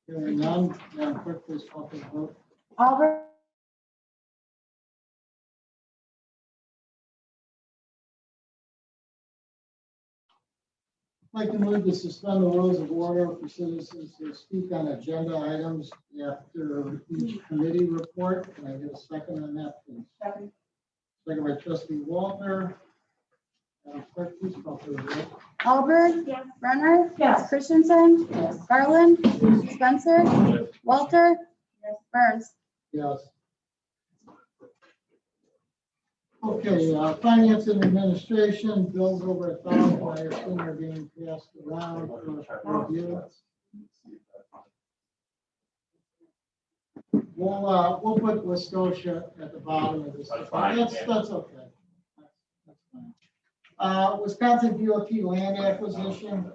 Hearing none, Madam Clerk, please call for the vote. Albert, I'd like to move to suspend the rules of order for citizens to speak on agenda items after each committee report. Can I get a second on that, please? Second. Second by Trustee Walter. Madam Clerk, please call for the vote. Albert, Yes. Brenner, Yes. Christensen, Garland, Spencer, Walter, Burns. Yes. Okay, finance and administration, bills over 1,000, I assume are being passed around for review. We'll put Westosha at the bottom of this. That's fine, That's yeah. okay. That's fine. Wisconsin DOT land acquisition.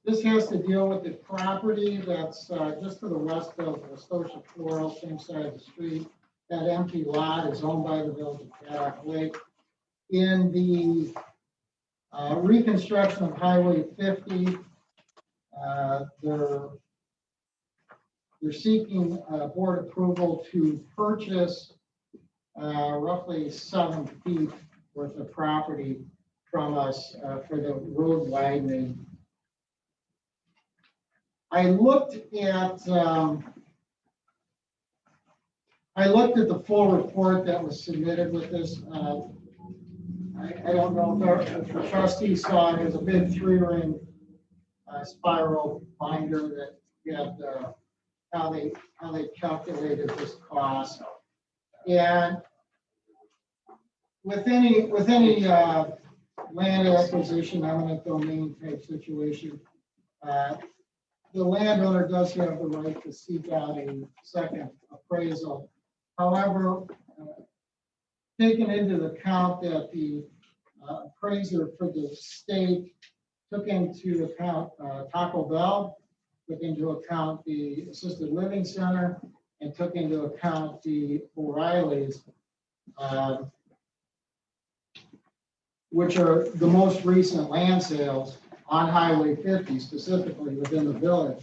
This has to deal with the property that's just to the west of Westosha Floral, same side of the street. That empty lot is owned by the village of Paddock Lake. In the reconstruction of Highway 50, they're seeking board approval to purchase roughly 7 feet worth of property from us for the road widening. I looked at the full report that was submitted with this. I don't know if the trustees saw it. There's a big 3-ring spiral binder that had how they calculated this cost. And with any land acquisition, eminent domain type situation, the landowner does have the right to seek out a second appraisal. However, taking into account that the appraiser for the state took into account Taco Bell, took into account the assisted living center, and took into account the O'Reilly's, which are the most recent land sales on Highway 50, specifically within the village.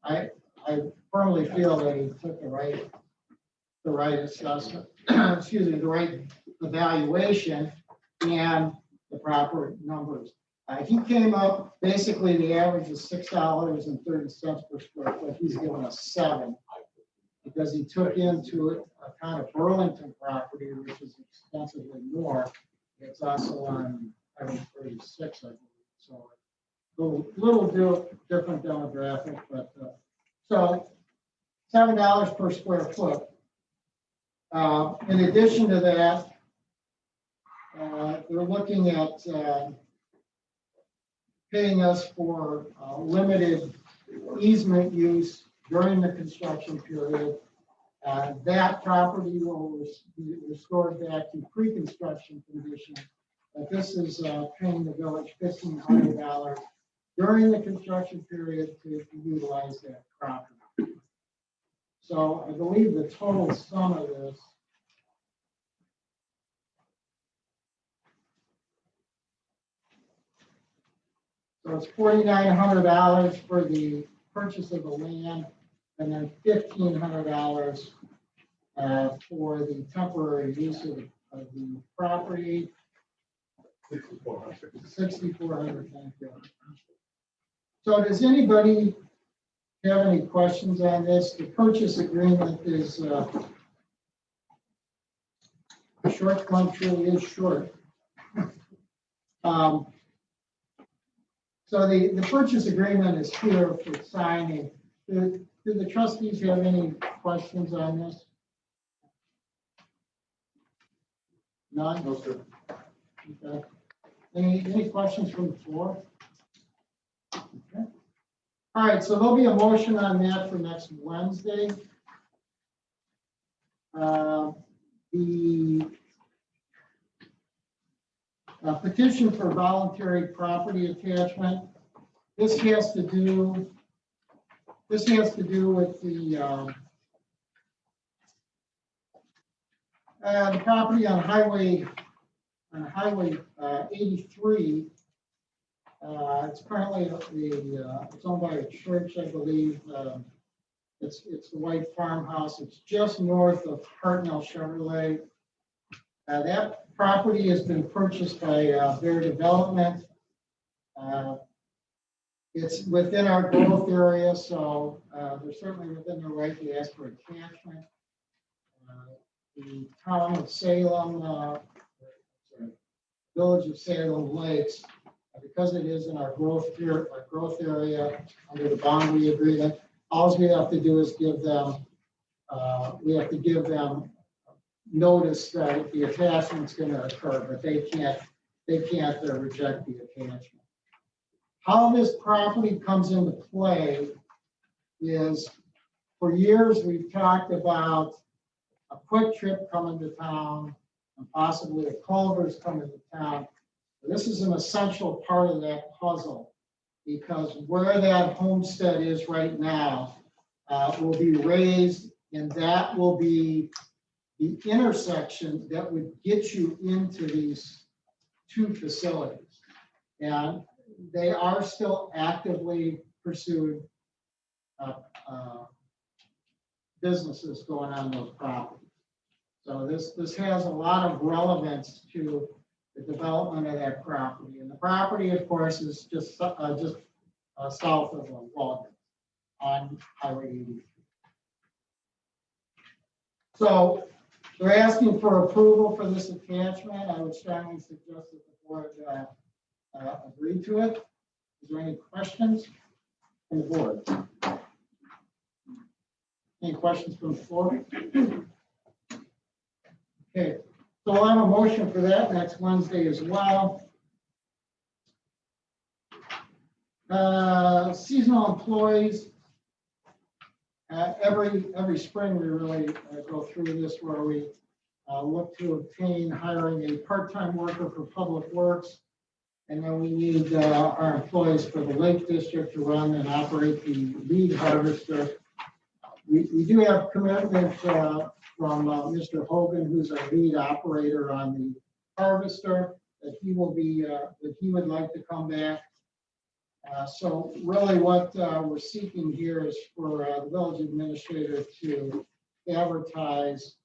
I firmly feel they took the right assessment, excuse me, the right evaluation and the proper numbers. He came up, basically the average is $6.30 per square foot. He's given us 7 because he took into account of Burlington property, which is extensively more. It's also on Highway 36, I believe. So a little different demographic, but so $7 per square foot. In addition to that, they're looking at paying us for limited easement use during the construction period. That property will be restored back to pre-construction condition. But this is paying the village $1,500 during the construction period to utilize that property. So I believe the total sum of this so it's $4,900 for the purchase of the land, and then $1,500 for the temporary use of the property. 6,400. Thank you. So does anybody have any questions on this? The purchase agreement is short, one truly is short. So the purchase agreement is here for signing. Do the trustees have any questions on this? None? No, sir. Okay. Any questions from the floor? Okay. All right, so there'll be a motion on that for next Wednesday. The petition for voluntary property attachment. This has to do with the property on Highway 83. It's currently it's owned by a church, I believe. It's the White Farmhouse. It's just north of Hartnell Chevrolet. That property has been purchased by their development. It's within our growth area, so they're certainly within their right to ask for attachment. The town of Salem, Village of Salem Lakes, because it is in our growth area under the boundary agreement, all we have to do is give them, notice that the attachment's going to occur, but they can't reject the attachment. How this property comes into play is, for years we've talked about a Quick Trip coming to town and possibly a Culver's coming to town. This is an essential part of that puzzle, because where that homestead is right now will be raised, and that will be the intersection that would get you into these two facilities. And they are still actively pursued businesses going on those properties. So this has a lot of relevance to the development of that property. And the property, of course, is just south of Walden on Highway 83. So they're asking for approval for this attachment. I would strongly suggest that the board agree to it. Is there any questions from the board? Any questions from the floor? Okay, so I'll have a motion for that next Wednesday as well. Seasonal employees. Every spring we really go through this, where we look to obtain hiring a part-time worker for Public Works. And then we need our employees for the Lake District to run and operate the weed harvester. We do have commitment from Mr. Hogan, who's our lead operator on the harvester, that he will be, that he would like to come back. So really what we're seeking here is for the village administrator to advertise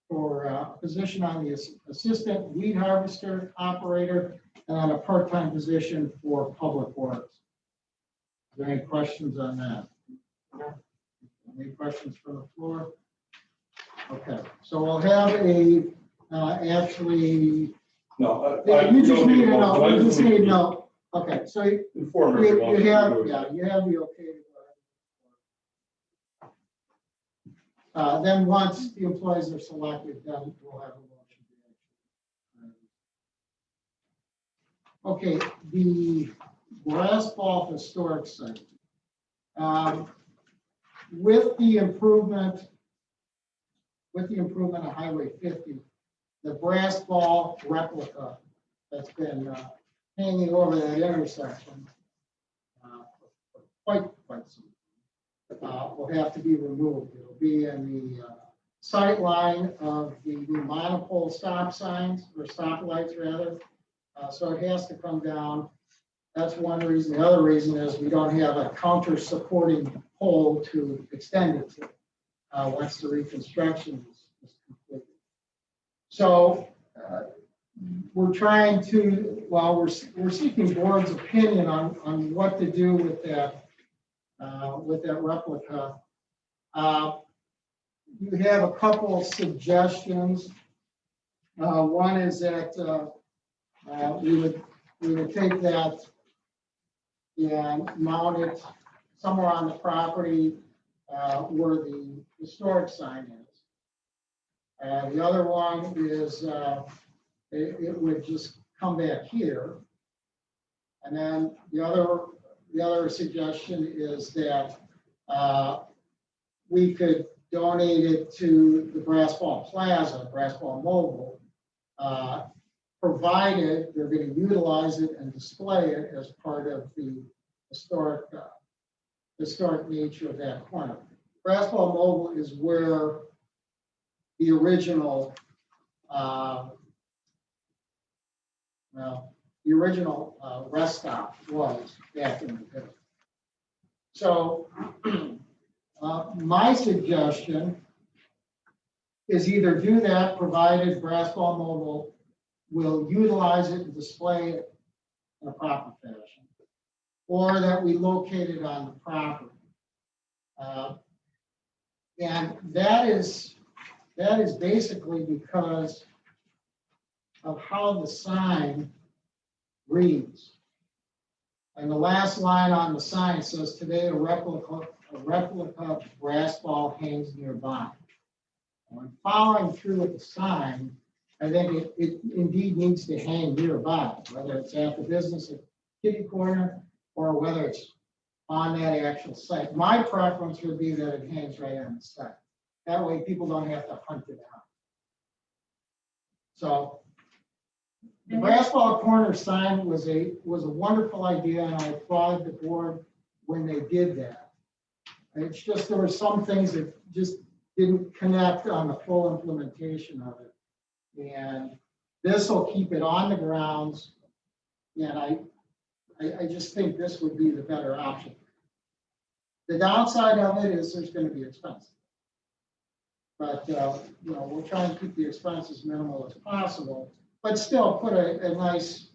for a position on the assistant weed harvester operator, and on a part-time position for Public Works. Is there any questions on that? Any questions from the floor? Okay, so we'll have a actually. No, You just need to know. You just need to know. Okay, so you have the okay. Then once the employees are selected, then we'll have a motion. Okay, the Grass Ball Historic Site. With the improvement of Highway 50, the brass ball replica that's been hanging over that intersection for quite some time will have to be removed. It'll be in the sight line of the new monopole stop signs, or stoplights rather. So it has to come down. That's one reason. The other reason is we don't have a counter supporting pole to extend it to once the reconstruction is completed. So we're trying to, we're seeking board's opinion on what to do with that replica. You have a couple of suggestions. One is that we would take that and mount it somewhere on the property where the historic sign is. The other one is it would just come back here. And then the other suggestion is that we could donate it to the Brass Ball Plaza, Brass Ball Mobile, provided they're going to utilize it and display it as part of the historic nature of that corner. Brass Ball Mobile is where the original, the original rest stop was back in the day. So my suggestion is either do that, provided Brassball Mobile will utilize it and display it in a proper fashion, or that we locate it on the property. And that is basically because of how the sign reads. And the last line on the sign says, today a replica brass ball hangs nearby. When following through with the sign, I think it indeed needs to hang nearby, whether it's at the business at Kitty Corner or whether it's on that actual site. My preference would be that it hangs right on the site. That way people don't have to hunt it out. So the Brassball Corner sign was a wonderful idea, and I applaud the board when they did that. It's just there were some things that just didn't connect on the full implementation of it. And this will keep it on the grounds, and I just think this would be the better option. The downside of it is there's going to be expense. But we'll try and keep the expenses minimal as possible, but still put a nice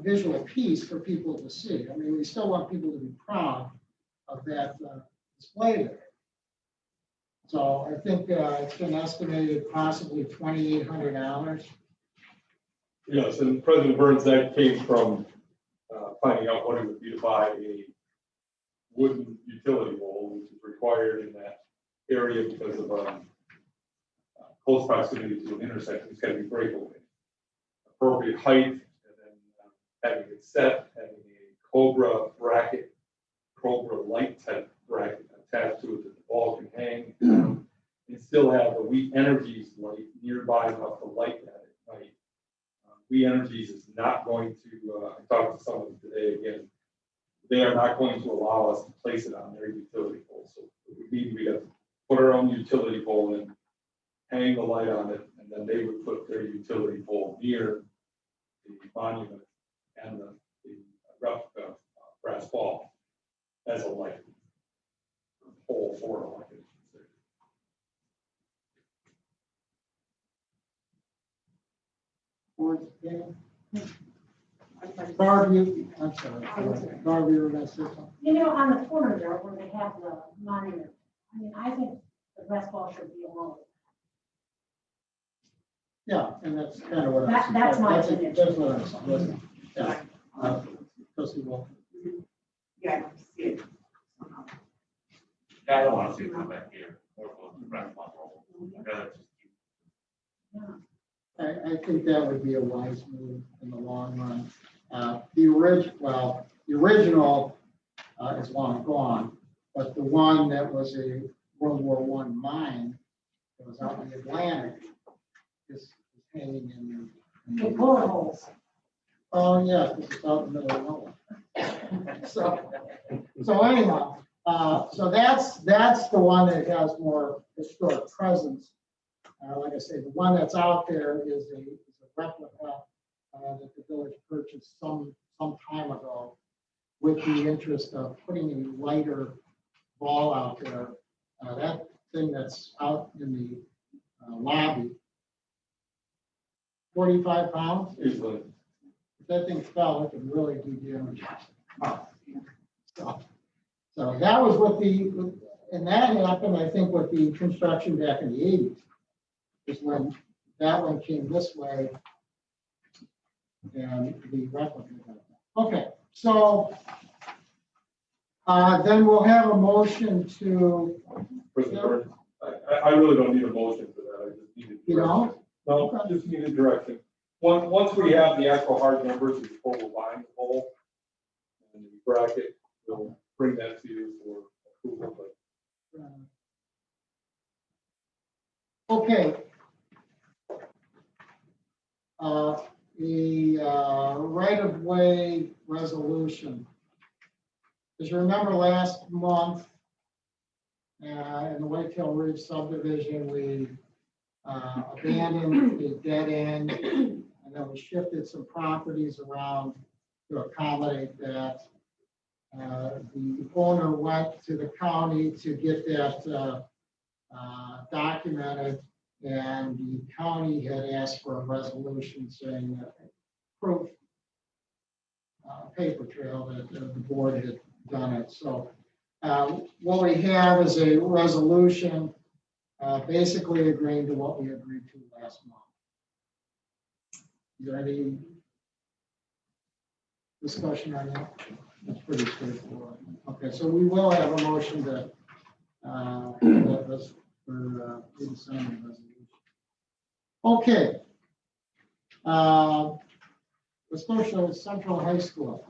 visual piece for people to see. I mean, we still want people to be proud of that display there. So I think it's been estimated possibly $2,800. Yes, and President Burns, that came from finding out what it would be to buy a wooden utility pole, which is required in that area because of close proximity to an intersection. It's got to be breakaway, appropriate height, and then having it set, having a Cobra bracket, Cobra light type bracket attached to it that the ball can hang, and still have the We Energies light nearby enough to light that at night. We Energies is not going to, I talked to someone today again, they are not going to allow us to place it on their utility pole. So we have to put our own utility pole in, hang the light on it, and then they would put their utility pole near the monument and the replica brass ball as a light pole for a light. Barb, I'm sorry. Barb, you were going to say something? You know, on the corner there where they have the monument, I mean, I think the brass ball should be alone. Yeah, and that's kind of what I'm. That's my opinion. That's what I'm suggesting. Yeah. Trustee Wolf. Yeah, I don't see it. Yeah, I don't want to see it come back here. Or go to the rest ball. I'd rather just keep. I think that would be a wise move in the long run. The original is long gone, but the one that was a World War I mine that was out in the Atlantic is hanging in the With bullet holes. Oh, yeah, because it's out in the middle of nowhere. So anyhow, so that's the one that has more historic presence. Like I say, the one that's out there is a replica that the village purchased some time ago with the interest of putting a lighter ball out there. That thing that's out in the lobby, 45 pounds. Easily. If that thing fell, it could really do damage. So that was what and that happened, I think, with the construction back in the 80s. Is when that one came this way and the replica. Okay, so then we'll have a motion to, President Burns, I really don't need a motion for that. I just needed. you know, No, just needed direction. Once we have the actual hard numbers, the total buying the pole and the bracket, we'll bring that to you for approval. But okay. The right-of-way resolution. As you remember last month, in the Whitetail Ridge subdivision, we abandoned the dead end And then we shifted some properties around to accommodate that. The owner went to the county to get that documented, and the county had asked for a resolution saying that proof, paper trail that the board had done it. So what we have is a resolution basically agreeing to what we agreed to last month. Is there any discussion on that? It's pretty straightforward. Okay, so we will have a motion to that was for the signing resolution. Okay. Let's go to Central High School.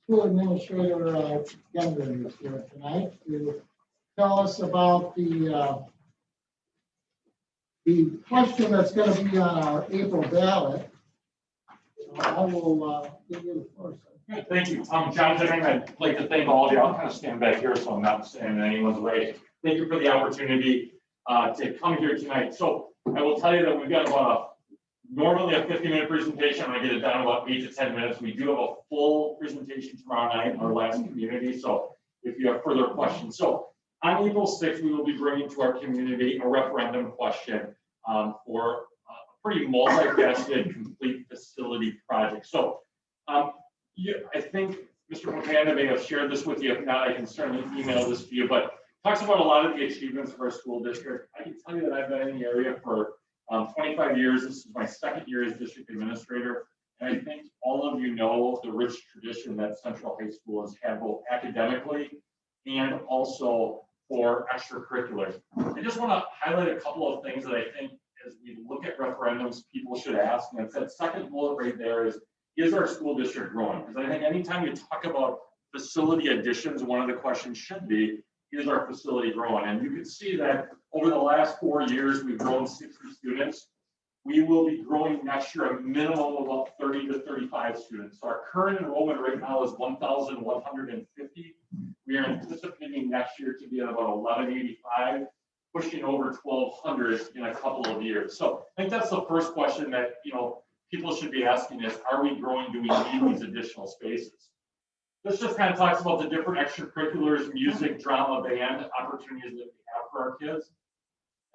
School Administrator Gendron is here tonight to tell us about the question that's going to be on our April ballot. So I will give you the floor, sir. Good, thank you. John Jennings, I'd like to thank all of you. I'll kind of stand back here so I'm not standing in anyone's way. Thank you for the opportunity to come here tonight. So I will tell you that we've got about normally a 50-minute presentation. I'm going to get it down to about 8 to 10 minutes. We do have a full presentation tomorrow night in our last community. So if you have further questions. So on April 6th, we will be bringing to our community a referendum question for a pretty multifaceted complete facility project. So I think Mr. Papanda may have shared this with you. If not, I can certainly email this to you, but talks about a lot of the achievements of our school district. I can tell you that I've been in the area for 25 years. This is my second year as district administrator. And I think all of you know the rich tradition that Central High School has had both academically and also for extracurriculars. I just want to highlight a couple of things that I think as we look at referendums, people should ask. And it's that second bullet right there is our school district growing? Because I think anytime you talk about facility additions, one of the questions should be, is our facility growing? And you can see that over the last 4 years, we've grown 60 students. We will be growing next year a minimum of about 30 to 35 students. So our current enrollment right now is 1,150. We are anticipating next year to be at about 1,185, pushing over 1,200 in a couple of years. So I think that's the first question that, people should be asking is, are we growing? Do we need these additional spaces? This just kind of talks about the different extracurriculars, music, drama, band opportunities that we have for our kids.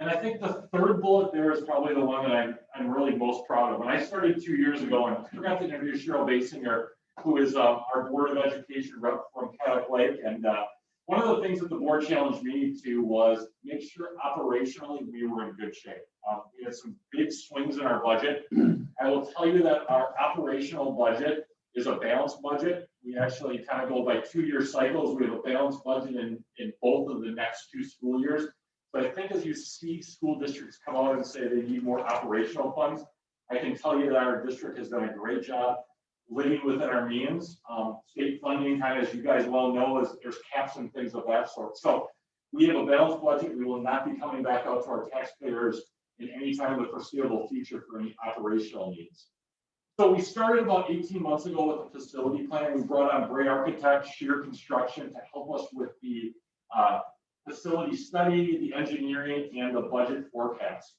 And I think the third bullet there is probably the one that I'm really most proud of. When I started 2 years ago, and I forgot to introduce Cheryl Basinger, who is our Board of Education rep from Paddock Lake. And one of the things that the board challenged me to was make sure operationally we were in good shape. We had some big swings in our budget. I will tell you that our operational budget is a balanced budget. We actually kind of go by 2-year cycles. We have a balanced budget in both of the next 2 school years. But I think as you see school districts come out and say they need more operational funds, I can tell you that our district has done a great job living within our means. State funding, kind of, as you guys well know, there's caps and things of that sort. So we have a balanced budget. We will not be coming back out to our taxpayers in any time in the foreseeable future for any operational needs. So we started about 18 months ago with a facility plan. We brought on Bray Architects, Shear Construction to help us with the facility study, the engineering, and the budget forecast.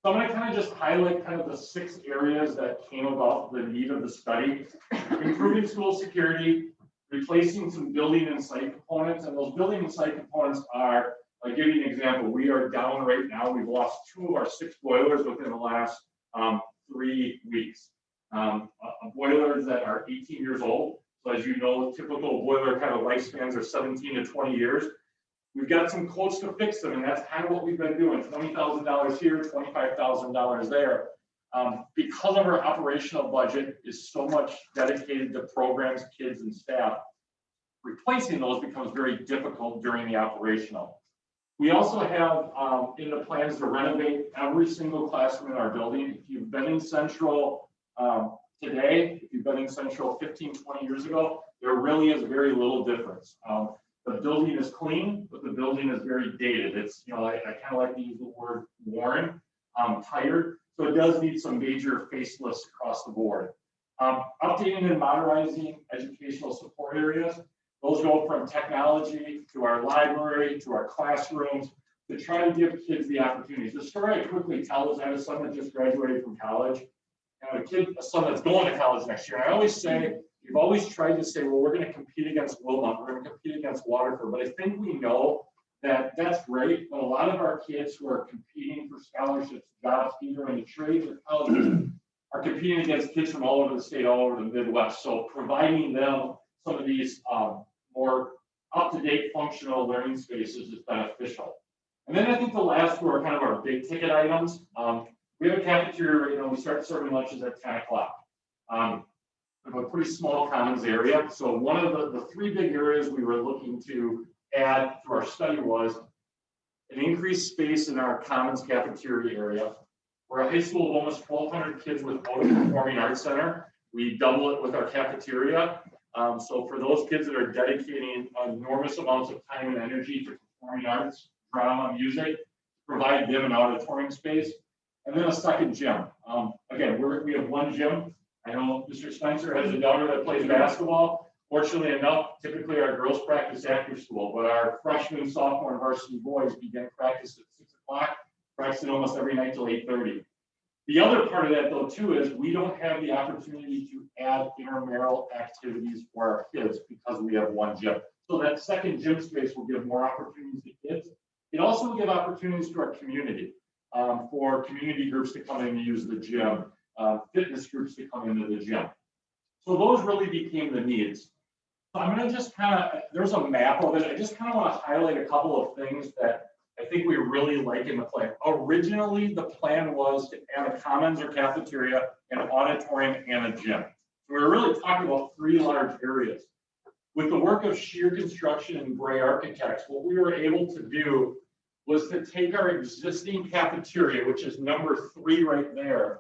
So I'm going to kind of just highlight kind of the 6 areas that came about the need of the study. Improving school security, replacing some building and site components, and those building and site components are, I'll give you an example. We are down right now. We've lost 2 of our 6 boilers within the last 3 weeks. Boilers that are 18 years old. So as you know, typical boiler kind of lifespans are 17 to 20 years. We've got some quotes to fix them, and that's kind of what we've been doing. $20,000 here, $25,000 there. Because of our operational budget is so much dedicated to programs, kids, and staff, replacing those becomes very difficult during the operational. We also have in the plans to renovate every single classroom in our building. If you've been in Central today, if you've been in Central 15, 20 years ago, there really is very little difference. The building is clean, but the building is very dated. It's, I kind of like to use the word worn, tired. So it does need some major facelifts across the board. Updating and modernizing educational support areas. Those go from technology to our library, to our classrooms, to try to give kids the opportunities. The story I quickly tell is I have a son that just graduated from college. and a son that's going to college next year. And I always say, we've always tried to say, well, we're going to compete against Wilmot, we're going to compete against Waterford, but I think we know that that's great, but a lot of our kids who are competing for scholarships, jobs, either in the trades or colleges, are competing against kids from all over the state, all over the Midwest. So providing them some of these more up-to-date functional learning spaces is beneficial. And then I think the last two are kind of our big ticket items. We have a cafeteria, we start serving lunches at 10 o'clock. We have a pretty small commons area. So one of the three big areas we were looking to add to our study was an increased space in our commons cafeteria area. We're a high school of almost 1,200 kids with a performing arts center. We double it with our cafeteria. So for those kids that are dedicating enormous amounts of time and energy to performing arts, drama, music, provide them an auditorium space, and then a second gym. Again, we have one gym. I know Mr. Spencer has a daughter that plays basketball. Fortunately enough, typically our girls practice after school, but our freshmen, sophomore, and varsity boys begin practice at 6 o'clock, practicing almost every night till 8:30. The other part of that though too is we don't have the opportunity to add intramural activities for our kids because we have one gym. So that second gym space will give more opportunities to kids. It also will give opportunities to our community, for community groups to come in and use the gym, fitness groups to come into the gym. So those really became the needs. So I'm going to just there's a map of it. I just kind of want to highlight a couple of things that I think we really like in the plan. Originally, the plan was to add a commons or cafeteria, an auditorium, and a gym. So we were really talking about three large areas. With the work of Shear Construction and Gray Architects, what we were able to do was to take our existing cafeteria, which is number 3 right there,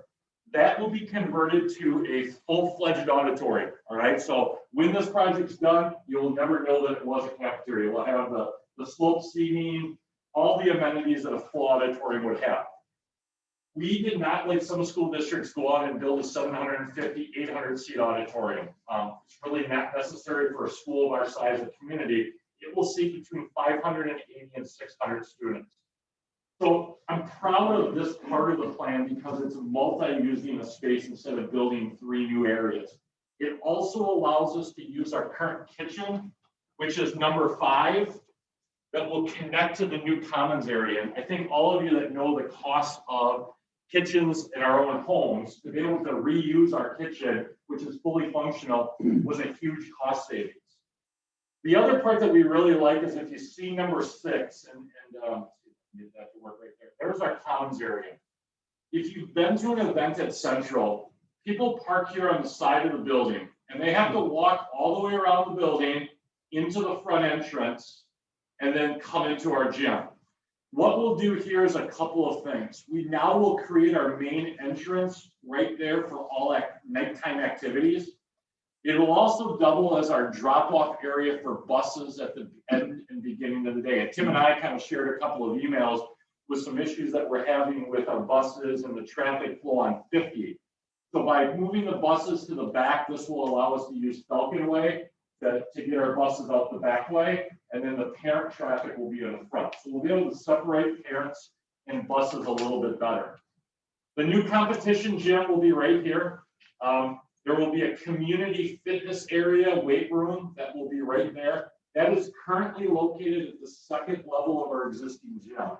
that will be converted to a full-fledged auditorium, all right? So when this project's done, you'll never know that it was a cafeteria. We'll have the slope seating, all the amenities that a full auditorium would have. We did not, like some school districts, go out and build a 750, 800 seat auditorium. It's really not necessary for a school of our size of community. It will seat between 580 and 600 students. So I'm proud of this part of the plan because it's multi-using a space instead of building 3 new areas. It also allows us to use our current kitchen, which is number 5, that will connect to the new commons area. And I think all of you that know the cost of kitchens in our own homes, to be able to reuse our kitchen, which is fully functional, was a huge cost savings. The other part that we really like is if you see number 6, and get that to work right there. There's our commons area. If you've been to an event at Central, people park here on the side of the building, and they have to walk all the way around the building into the front entrance, and then come into our gym. What we'll do here is a couple of things. We now will create our main entrance right there for all nighttime activities. It will also double as our drop-off area for buses at the end and beginning of the day. And Tim and I kind of shared a couple of emails with some issues that we're having with our buses and the traffic flow on 50. So by moving the buses to the back, this will allow us to use Falcon Way to get our buses out the back way, and then the parent traffic will be in the front. So we'll be able to separate parents and buses a little bit better. The new competition gym will be right here. There will be a community fitness area, weight room, that will be right there. That is currently located at the 2nd level of our existing gym.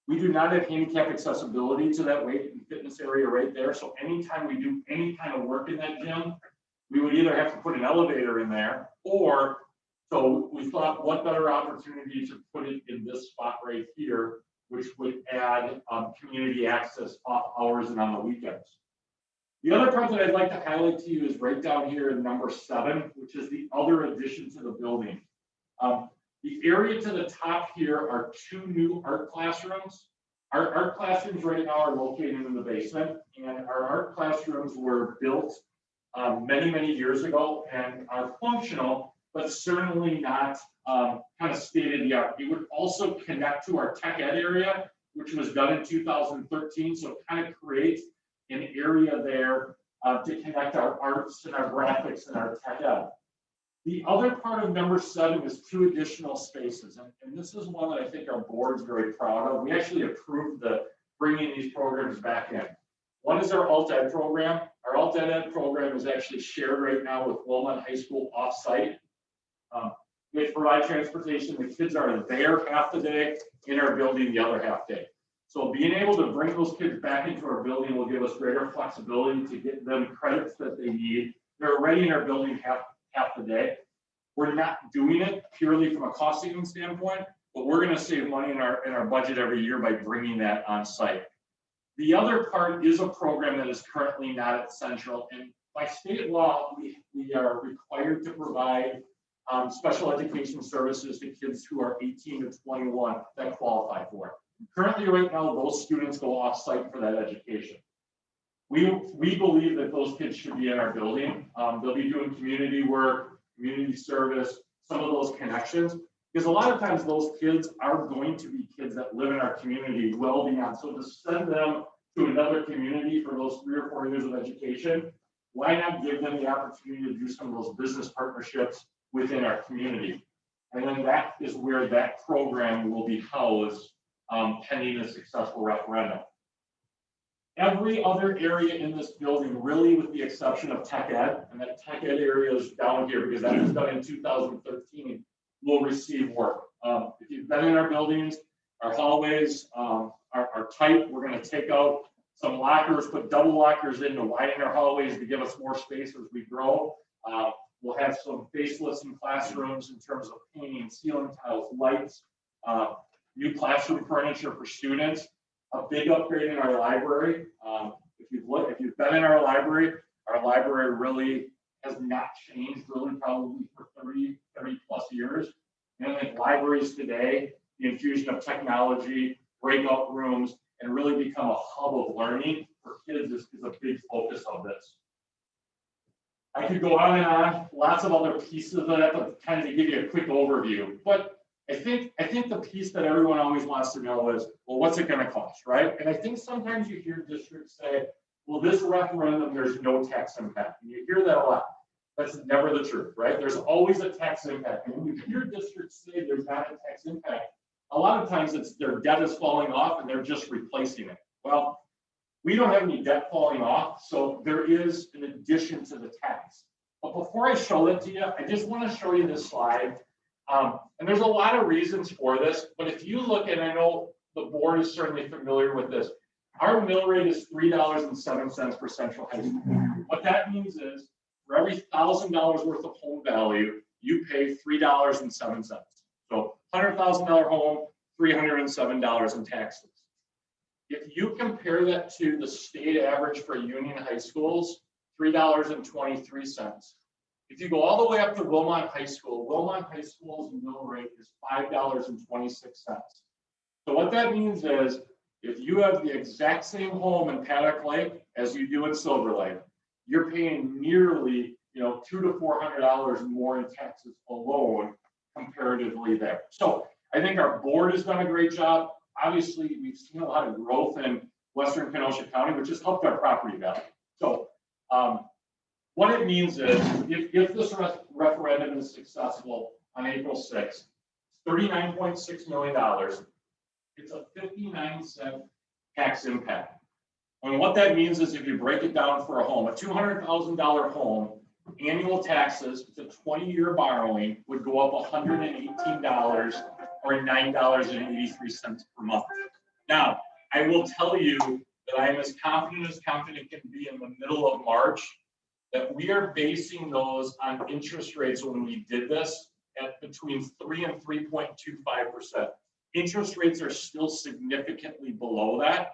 We do not have handicap accessibility to that weight and fitness area right there. So anytime we do any kind of work in that gym, we would either have to put an elevator in there, or so we thought what better opportunity to put it in this spot right here, which would add community access off hours and on the weekends. The other part that I'd like to highlight to you is right down here in number 7, which is the other addition to the building. The area to the top here are 2 new art classrooms. Our art classrooms right now are located in the basement, and our art classrooms were built many, many years ago and are functional, but certainly not kind of state of the art. It would also connect to our tech ed area, which was done in 2013. So it kind of creates an area there to connect our arts and our graphics and our tech ed. The other part of number 7 is 2 additional spaces. And this is one that I think our board's very proud of. We actually approved bringing these programs back in. One is our alt ed program. Our alt ed program is actually shared right now with Wilmot High School offsite. We provide transportation. The kids are there half the day, in our building the other half day. So being able to bring those kids back into our building will give us greater flexibility to get them credits that they need. They're already in our building half the day. We're not doing it purely from a cost saving standpoint, but we're going to save money in our budget every year by bringing that on site. The other part is a program that is currently not at Central, and by state law, we are required to provide special education services to kids who are 18 to 21 that qualify for it. Currently, right now, those students go off-site for that education. We believe that those kids should be in our building. They'll be doing community work, community service, some of those connections, because a lot of times those kids are going to be kids that live in our community well beyond. So to send them to another community for those 3 or 4 years of education, why not give them the opportunity to do some of those business partnerships within our community? And then that is where that program will be housed pending a successful referendum. Every other area in this building, really with the exception of tech ed, and that tech ed area is down here because that was done in 2013, will receive work. If you've been in our buildings, our hallways are tight. We're going to take out some lockers, put double lockers in to widen our hallways to give us more space as we grow. We'll have some facelifts in classrooms in terms of painting, ceiling tiles, lights, new classroom furniture for students, a big upgrade in our library. If you've been in our library really has not changed really probably for 30 plus years. And I think libraries today, the infusion of technology, breakout rooms, and really become a hub of learning for kids is a big focus of this. I could go on and on, lots of other pieces of that, but kind of to give you a quick overview. But I think the piece that everyone always wants to know is, well, what's it going to cost, right? And I think sometimes you hear districts say, well, this referendum, there's no tax impact. And you hear that a lot. That's never the truth, right? There's always a tax impact. And when you hear districts say there's not a tax impact, a lot of times it's their debt is falling off and they're just replacing it. Well, we don't have any debt falling off, so there is an addition to the tax. But before I show that to you, I just want to show you this slide. And there's a lot of reasons for this, but if you look, and I know the board is certainly familiar with this, our mill rate is $3.07 per Central High School. What that means is for every $1,000 worth of home value, you pay $3.07. So $100,000 home, $307 in taxes. If you compare that to the state average for union high schools, $3.23. If you go all the way up to Wilmot High School's mill rate is $5.26. So what that means is, if you have the exact same home in Paddock Lake as you do in Silver Lake, you're paying nearly, $200 to $400 more in taxes alone comparatively there. So I think our board has done a great job. Obviously, we've seen a lot of growth in Western Kenosha County, which has helped our property value. So what it means is, if this referendum is successful on April 6th, $39.6 million, it's a 59-cent tax impact. And what that means is, if you break it down for a home, a $200,000 home, annual taxes, it's a 20-year borrowing, would go up $118 or $9.83 per month. Now, I will tell you that I am as confident can be in the middle of March that we are basing those on interest rates when we did this at between 3 and 3.25%. Interest rates are still significantly below that.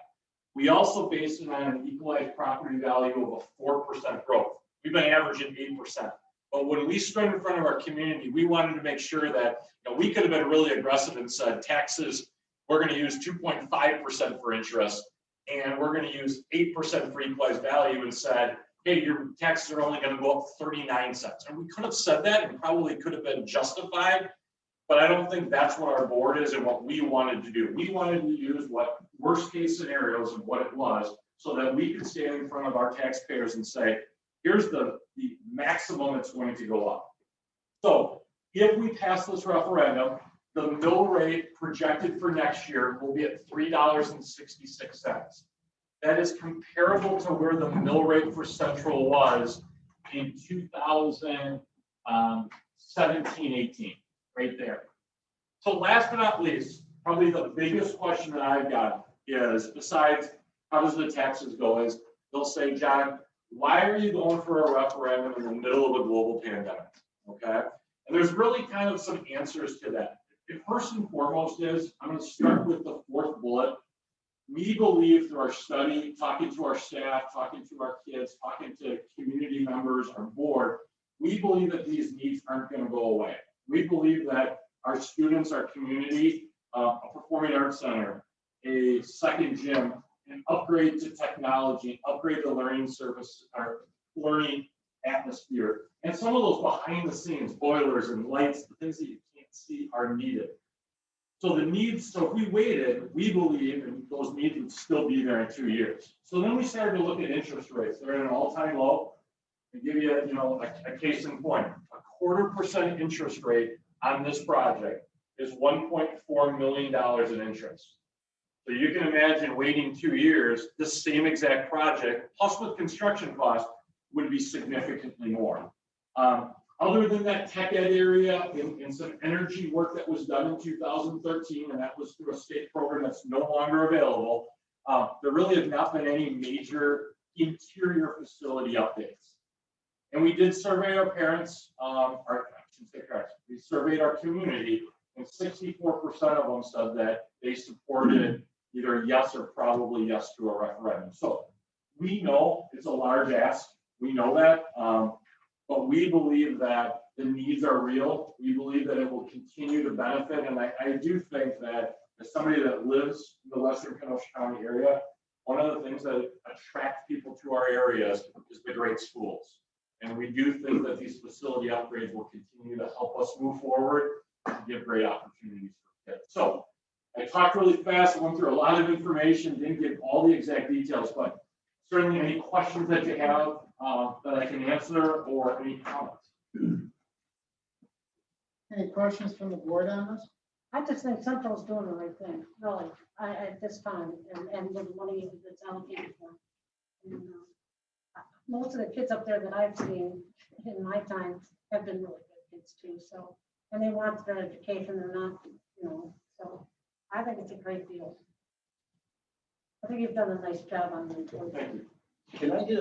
We also base it on an equalized property value of a 4% growth. We've been averaging 8%. But when we stood in front of our community, we wanted to make sure that we could have been really aggressive and said taxes, we're going to use 2.5% for interest, and we're going to use 8% for equalized value, and said, hey, your taxes are only going to go up 39 cents. And we could have said that and probably could have been justified, but I don't think that's what our board is and what we wanted to do. We wanted to use what worst case scenarios of what it was so that we could stand in front of our taxpayers and say, here's the maximum it's going to go up. So if we pass this referendum, the mill rate projected for next year will be at $3.66. that is comparable to where the mill rate for Central was in 2017, 18, right there. So last but not least, probably the biggest question that I've got is, besides how does the taxes go, is they'll say, John, why are you going for a referendum in the middle of a global pandemic? Okay. And there's really kind of some answers to that. The first and foremost is, I'm going to start with the fourth bullet. We believe through our study, talking to our staff, talking to our kids, talking to community members, our board, we believe that these needs aren't going to go away. We believe that our students, our community, a performing arts center, a second gym, an upgrade to technology, upgrade the learning service, our learning atmosphere, and some of those behind the scenes, boilers and lights, the things that you can't see are needed. So the needs, so if we waited, we believe, and those needs would still be there in 2 years. So then we started to look at interest rates. They're at an all-time low. To give you, a case in point, a 0.25% interest rate on this project is $1.4 million in interest. So you can imagine waiting 2 years, this same exact project, plus with construction costs, would be significantly more. Other than that tech ed area and some energy work that was done in 2013, and that was through a state program that's no longer available, there really have not been any major interior facility updates. And we did survey our parents, we surveyed our community, and 64% of them said that they supported either yes or probably yes to a referendum. So we know it's a large ask. We know that, but we believe that the needs are real. We believe that it will continue to benefit. And I do think that as somebody that lives in the Western Kenosha County area, one of the things that attracts people to our areas is the great schools. And we do think that these facility upgrades will continue to help us move forward and give great opportunities for kids. So I talked really fast, I went through a lot of information, didn't give all the exact details, but certainly any questions that you have that I can answer, or any comments. Any questions from the board on this? I just think Central's doing the right thing, really, at this time, and with the money that's allocated for. And, most of the kids up there that I've seen in my time have been really good kids too, so, and they want their education, they're not, so I think it's a great deal. I think you've done a nice job on the report. Thank you. Can I get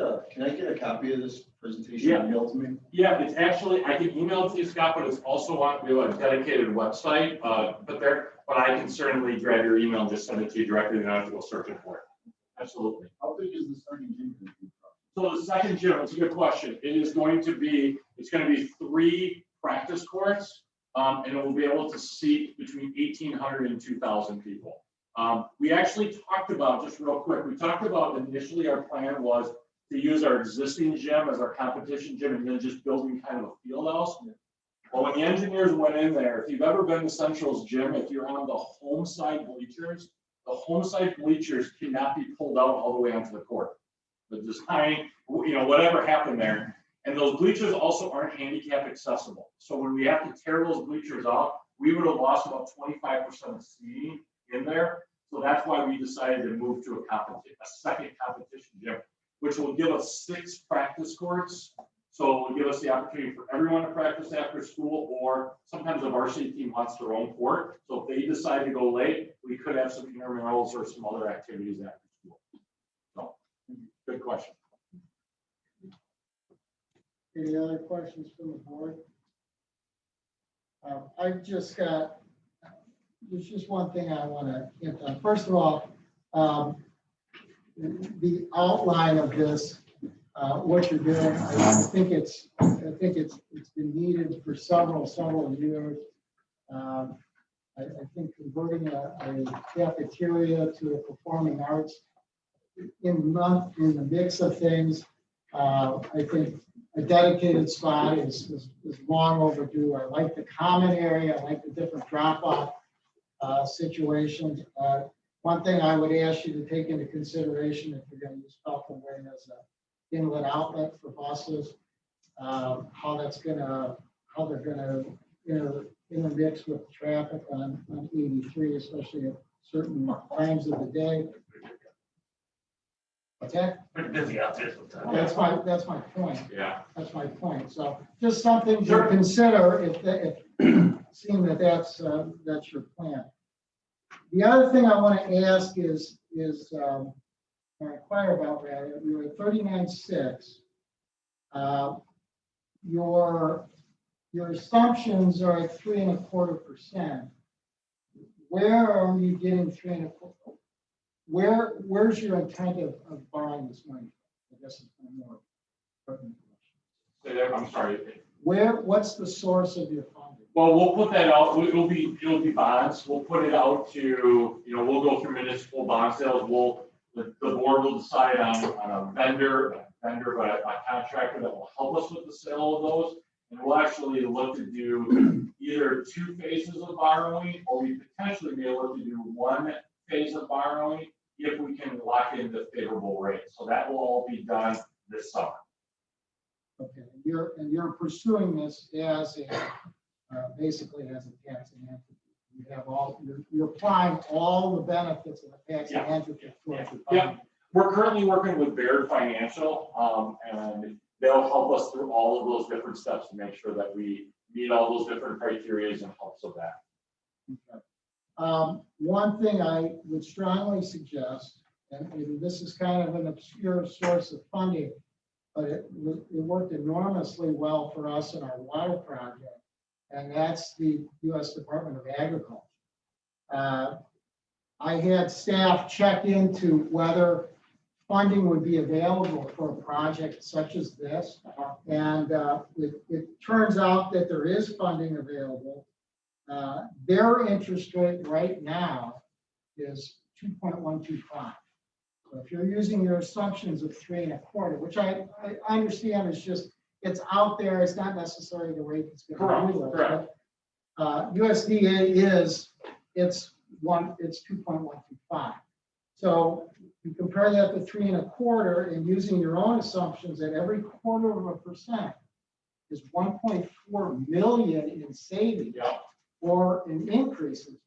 a copy of this presentation Yeah. emailed to me? Yeah, it's actually, I can email it to you, Scott, but it's also on a dedicated website, but I can certainly grab your email and just send it to you directly, and I have to go searching for it. Absolutely. How big is the starting gym? So the second gym, it's a good question. It's going to be 3 practice courts, and it will be able to seat between 1,800 and 2,000 people. We actually talked about, just real quick, initially our plan was to use our existing gym as our competition gym and then just building kind of a field house. Well, when the engineers went in there, if you've ever been to Central's gym, if you're on the home side bleachers, the home side bleachers cannot be pulled out all the way onto the court. The design, whatever happened there. And those bleachers also aren't handicap accessible. So when we have to tear those bleachers off, we would have lost about 25% of seating in there. So that's why we decided to move to a second competition gym, which will give us 6 practice courts. So it will give us the opportunity for everyone to practice after school, or sometimes the varsity team wants their own court. So if they decide to go late, we could have some intramurals or some other activities after school. So, good question. Any other questions from the board? There's just one thing I want to hit on. First of all, the outline of this, what you're doing, I think it's been needed for several years. I think converting a cafeteria to a performing arts in the mix of things, I think a dedicated spot is long overdue. I like the common area. I like the different drop-off situations. One thing I would ask you to take into consideration if you're going to use Falcon Way as an inlet outlet for buses, how they're going to intermix with traffic on 83, especially at certain times of the day. What's that? Pretty busy out there sometimes. That's my point. Yeah. That's my point. So just something to Sure. consider if seeing that that's your plan. The other thing I want to ask is or inquire about rather, you're at 39.6. Your assumptions are at 3.25%. Where are you getting 3.25%? Where's your intent of borrowing this money? I guess it's more pertinent question. Say that, I'm sorry. What's the source of your funding? Well, we'll put that out, it'll be bonds, we'll put it out to, we'll go through municipal bond sales, the board will decide on a vendor, but a contractor that will help us with the sale of those. And we'll actually look to do either 2 phases of borrowing, or we potentially may look to do 1 phase of borrowing if we can lock in the favorable rate. So that will all be done this summer. Okay, you're pursuing this as basically as a taxing entity. You have you're applying all the benefits of a taxing Yeah. entity towards the Yeah. funding. We're currently working with Baird Financial, and they'll help us through all of those different steps to make sure that we meet all those different criteria and helps with that. Okay. One thing I would strongly suggest, and maybe this is kind of an obscure source of funding, but it worked enormously well for us in our water project, and that's the U.S. Department of Agriculture. I had staff check into whether funding would be available for a project such as this. And it turns out that there is funding available. Their interest rate right now is 2.125. So if you're using your assumptions of 3.25, which I understand is just, it's out there, it's not necessarily the rate that's going to be used. Correct. USDA it's 2.125. So you compare that to 3.25 and using your own assumptions that every 0.25% is 1.4 million in savings or in increases.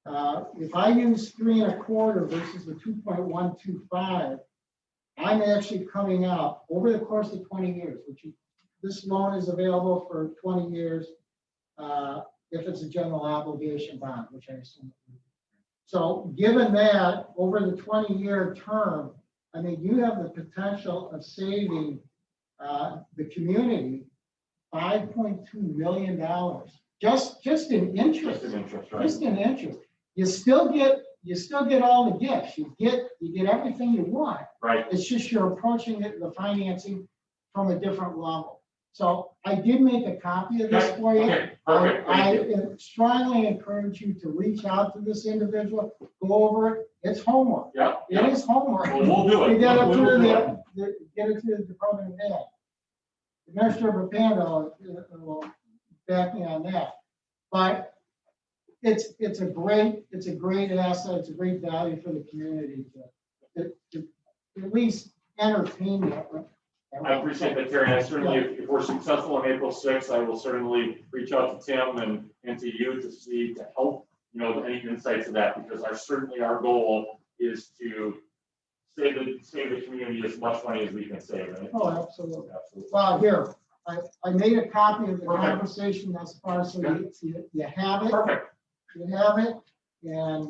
If I use 3.25 versus the 2.125, I'm actually coming out over the course of 20 years, this loan is available for 20 years if it's a general obligation bond, which I assume. So given that over the 20-year term, I mean, you have the potential of saving the community $5.2 million just in interest. Just in interest, right? Just in interest. You still get all the gifts. You get everything you want. Right. It's just you're approaching it, the financing from a different level. So I did make a copy of this for you. Okay, perfect. I strongly encourage you to reach out to this individual, go over it. It's homework. Yeah. It is homework. We'll do it. You get it We'll to do it. get it to the Department of Ed. Administrator Pando will back me on that. But it's a great asset. It's a great value for the community to at least entertain that. I appreciate that, Terry. I certainly, if we're successful on April 6th, I will certainly reach out to Tim and to you to help, any insights of that, because our goal is to save the community as much money as we can save. Right? Oh, absolutely. Absolutely. Well, here, I made a copy of the Perfect. conversation thus far, so you have it. Perfect. You have it, and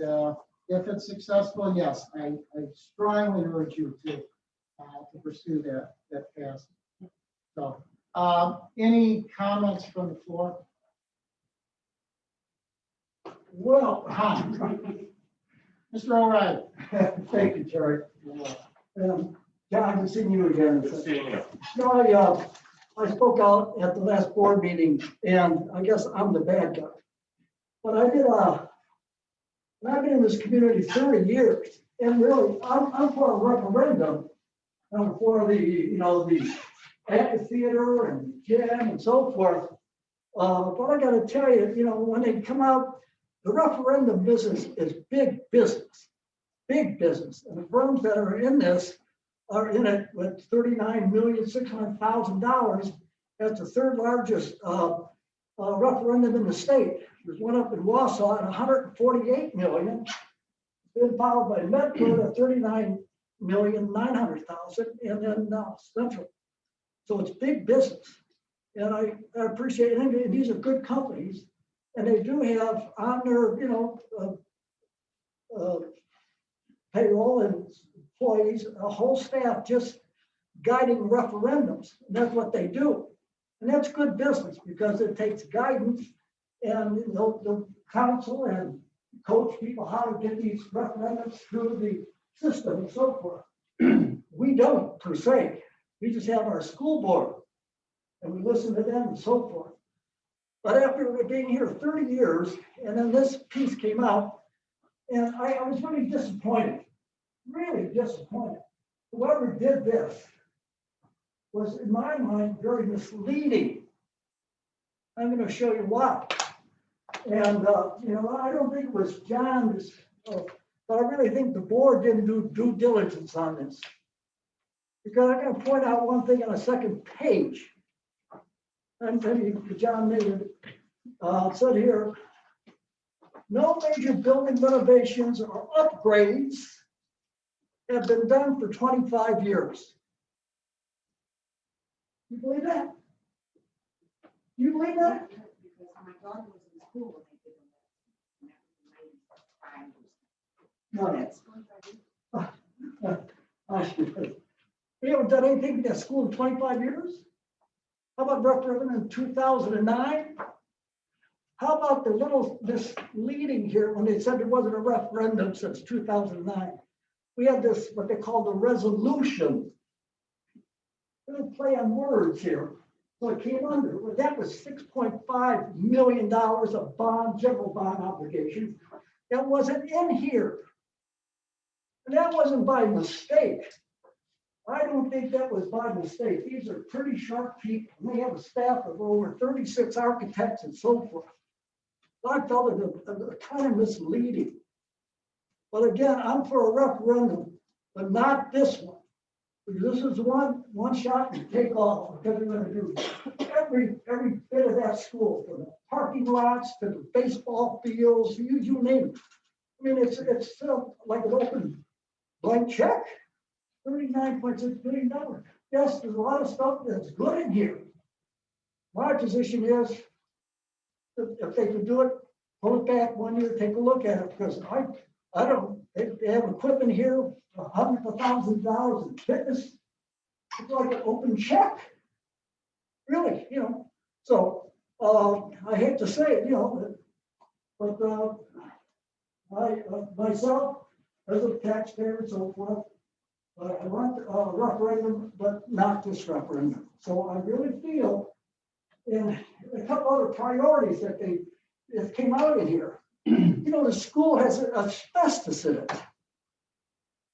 if it's successful, yes, I strongly urge you to pursue that path. So, any comments from the floor? Well, Mr. O'Reilly. Thank you, Terry. John, good seeing you again. Good seeing you. No, I spoke out at the last board meeting, and I guess I'm the bad guy. But I've been in this community 30 years, and really, I'm for a referendum. I'm for the amphitheater and gym and so forth. But I got to tell you, when they come out, the referendum business is big business, and the firms that are in this are in it with $39,600,000. That's the third largest referendum in the state. There's one up in Wausau at $148 million. It's been followed by Medford at $39 $1,900,000 and then Central. So it's big business. And I appreciate it. And these are good companies. And they do have on their, payroll and employees, a whole staff just guiding referendums. And that's what they do. And that's good business because it takes guidance and the council and coach people how to get these referendums through the system and so forth. We don't per se. We just have our school board and we listen to them and so forth. But after being here 30 years, and then this piece came out, and I was really disappointed, Whoever did this was, in my mind, very misleading. I'm going to show you why. And, I don't think it was John's, but I really think the board didn't do due diligence on this. Because I'm going to point out one thing on the second page. And maybe John made it, said here, no major building renovations or upgrades have been done for 25 years. You believe that? You believe that? Because my daughter was in school when they did them. We haven't done anything at school in 25 years? How about referendum in 2009? How about the little misleading here when they said there wasn't a referendum since 2009? We had this, what they call the resolution. Little play on words here. So it came under, well, that was $6.5 million of bond, general bond obligation. That wasn't in here. And that wasn't by mistake. I don't think that was by mistake. These are pretty sharp people. They have a staff of over 36 architects and so forth. I felt it kind of misleading. But again, I'm for a referendum, but not this one. Because this is one shot and take off, because we're going to do every bit of that school, from the parking lots to the baseball fields, you name it. I mean, it's like an open blank check. $39.6 billion. Yes, there's a lot of stuff that's good in here. My position is, if they can do it, pull it back 1 year, take a look at it, because I don't, they have equipment here, hundreds of thousands of dollars in fitness. It's like an open check. Really, So, I hate to say it, but I, myself, as a taxpayer and so forth, I want a referendum, but not this referendum. So I really feel, and a couple other priorities that came out in here. The school has asbestos in it.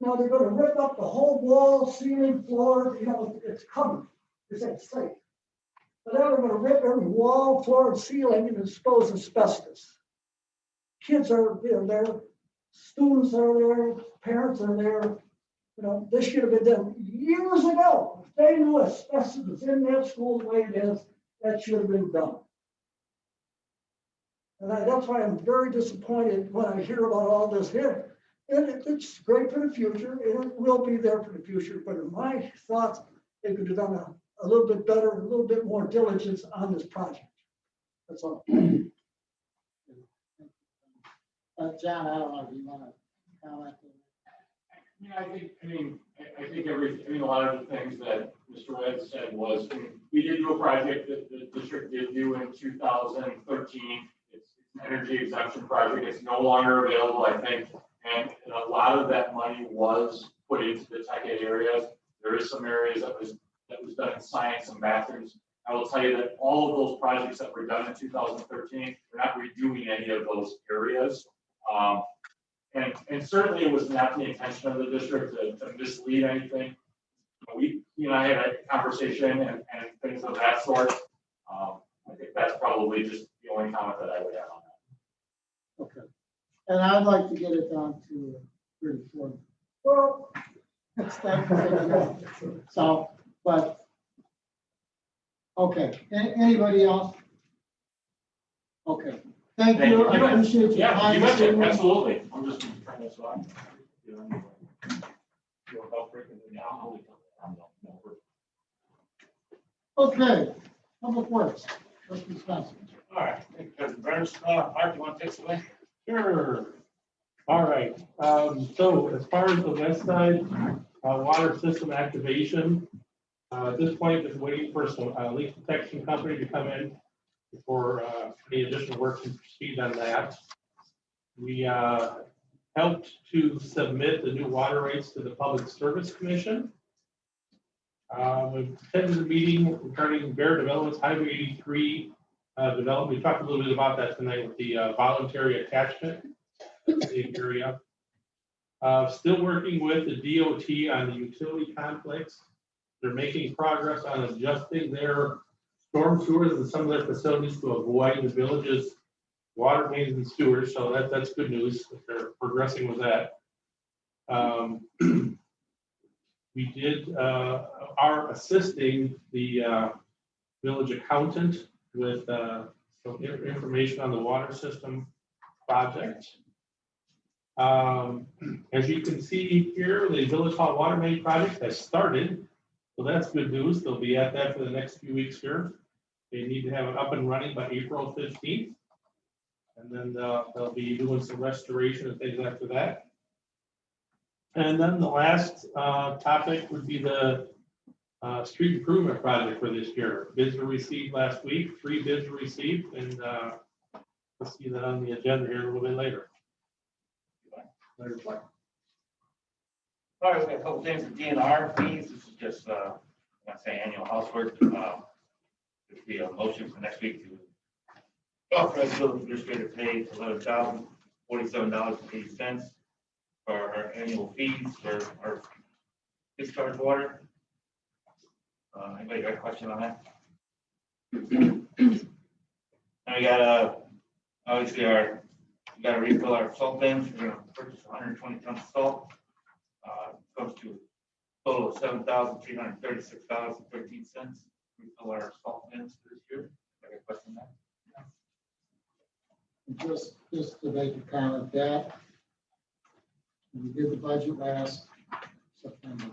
Now they're going to rip up the whole wall, ceiling, floor. It's covered. It's safe. But now they're going to rip every wall, floor, and ceiling and expose asbestos. Kids are there. Students are there. Parents are there. This should have been done years ago. If they knew asbestos was in that school the way it is, that should have been done. And that's why I'm very disappointed when I hear about all this here. And it's great for the future, and it will be there for the future. But in my thoughts, they could have done a little bit better, a little bit more diligence on this project. That's all. John, I don't know if you want to comment. I think a lot of the things that Mr. Webb said was, we did do a project that the district did do in 2013. It's an energy exemption project. It's no longer available, I think. And a lot of that money was put into the tech ed areas. There is some areas that was done in science and bathrooms. I will tell you that all of those projects that were done in 2013, we're not redoing any of those areas. And certainly it was not the intention of the district to mislead anything. He and I had a conversation and things of that sort. I think that's probably just the only comment that I would have on that. Okay. And I'd like to get it down to 34. Well, It's time to take it down. So, but, okay. Anybody else? Okay. Thank you. I appreciate your Yeah, time. you mentioned, absolutely. I'm just trying to slide. you want help breaking it down? No. Okay, Public Works, trustee Spencer. All right, thank you, President Burns. Mark, you want to take us away? Sure. All right, so as far as the west side, water system activation, at this point, just waiting for some leak detection company to come in before any additional work can proceed on that. We helped to submit the new water rates to the Public Service Commission. We attended the meeting regarding Bear Development's Highway 83 development. We talked a little bit about that tonight with the voluntary attachment in the area. Still working with the DOT on the utility conflicts. They're making progress on adjusting their storm sewers and some of their facilities to avoid the village's water mains and sewers. So that's good news that they're progressing with that. We are assisting the village accountant with some information on the water system project. As you can see here, the Village Hall Water Main project has started. So that's good news. They'll be at that for the next few weeks here. They need to have it up and running by April 15th. And then they'll be doing some restoration and things after that. And then the last topic would be the street improvement project for this year. Bids were received last week, 3 bids were received, and we'll see that on the agenda here a little bit later. All right, we got a couple things with DNR fees. This is just, I'm not saying annual housework. There'll be a motion for next week to authorize the village administrator to pay $11,047.80 for our annual fees for our discharge water. Anybody got a question on that? And we got obviously we got to refill our salt bins. We're going to purchase 120 tons of salt. Comes to a total of $7,336.13. Refill our salt bins for this year. Got a question on that? Just to make a comment that we did the budget last September.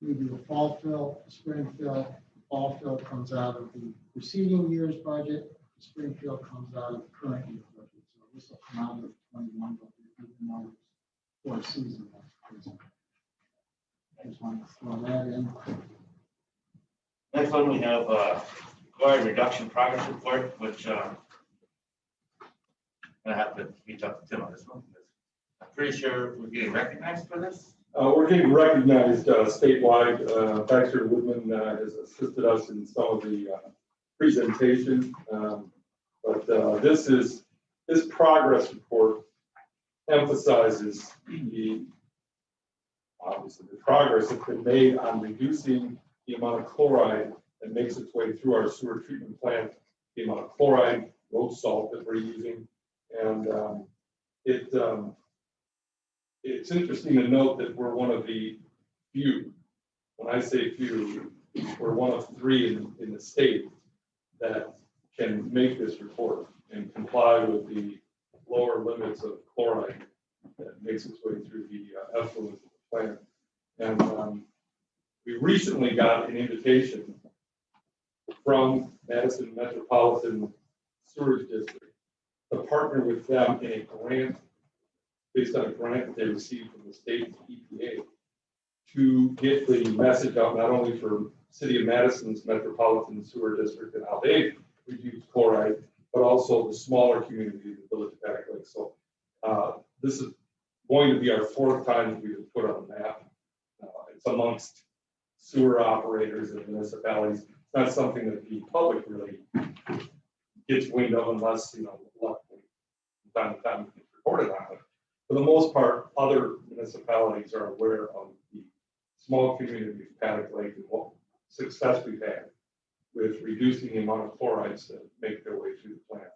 We do a fall fill, a spring fill. The fall fill comes out of the preceding year's budget. The spring fill comes out of the current year's budget. So this will come out of 21, but we do more for a season. I just want to throw that in. Next one, we have chloride reduction progress report, which I have to reach out to Tim on this one. I'm pretty sure we're getting recognized for this. We're getting recognized statewide. Baxter Woodman has assisted us in some of the presentation. But this progress report emphasizes obviously the progress that's been made on reducing the amount of chloride that makes its way through our sewer treatment plant, the amount of chloride, road salt that we're using. And it's interesting to note that we're one of the few, when I say few, we're one of 3 in the state that can make this report and comply with the lower limits of chloride that makes its way through the effluent of the plant. And we recently got an invitation from Madison Metropolitan Sewerage District to partner with them in a grant, based on a grant that they received from the state EPA, to get the message out not only for City of Madison's Metropolitan Sewer District and how they reduce chloride, but also the smaller community, the village of Paddock Lake. So this is going to be our 4th time that we've put on the map. It's amongst sewer operators and municipalities. It's not something that the public really gets wind of unless, luckily, from time to time it's reported on it. For the most part, other municipalities are aware of the small community of Paddock Lake and what success we've had with reducing the amount of chlorides that make their way through the plant.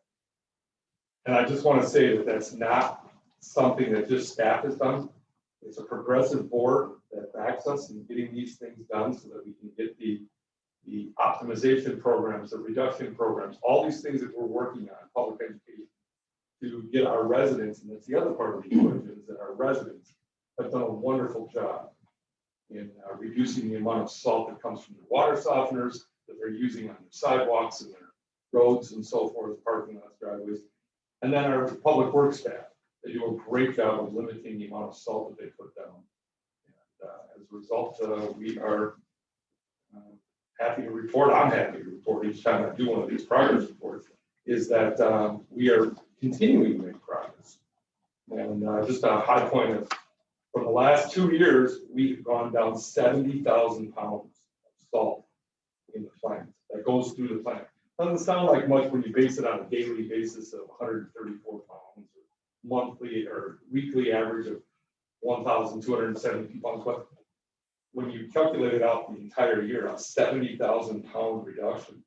And I just want to say that that's not something that just staff has done. It's a progressive board that backs us in getting these things done so that we can get the optimization programs, the reduction programs, all these things that we're working on, public education, to get our residents, and that's the other part of the equation, is that our residents have done a wonderful job in reducing the amount of salt that comes from the water softeners that they're using on their sidewalks and their roads and so forth, parking lots, driveways. And then our public works staff, they do a great job of limiting the amount of salt that they put down. And as a result, we are happy to report, I'm happy to report each time I do one of these progress reports, is that we are continuing to make progress. And just a high point of, from the last 2 years, we've gone down 70,000 pounds of salt in the plant that goes through the plant. Doesn't sound like much when you base it on a daily basis of 134 pounds, or monthly or weekly average of 1,272 pounds. But when you calculate it out the entire year, a 70,000 pound reduction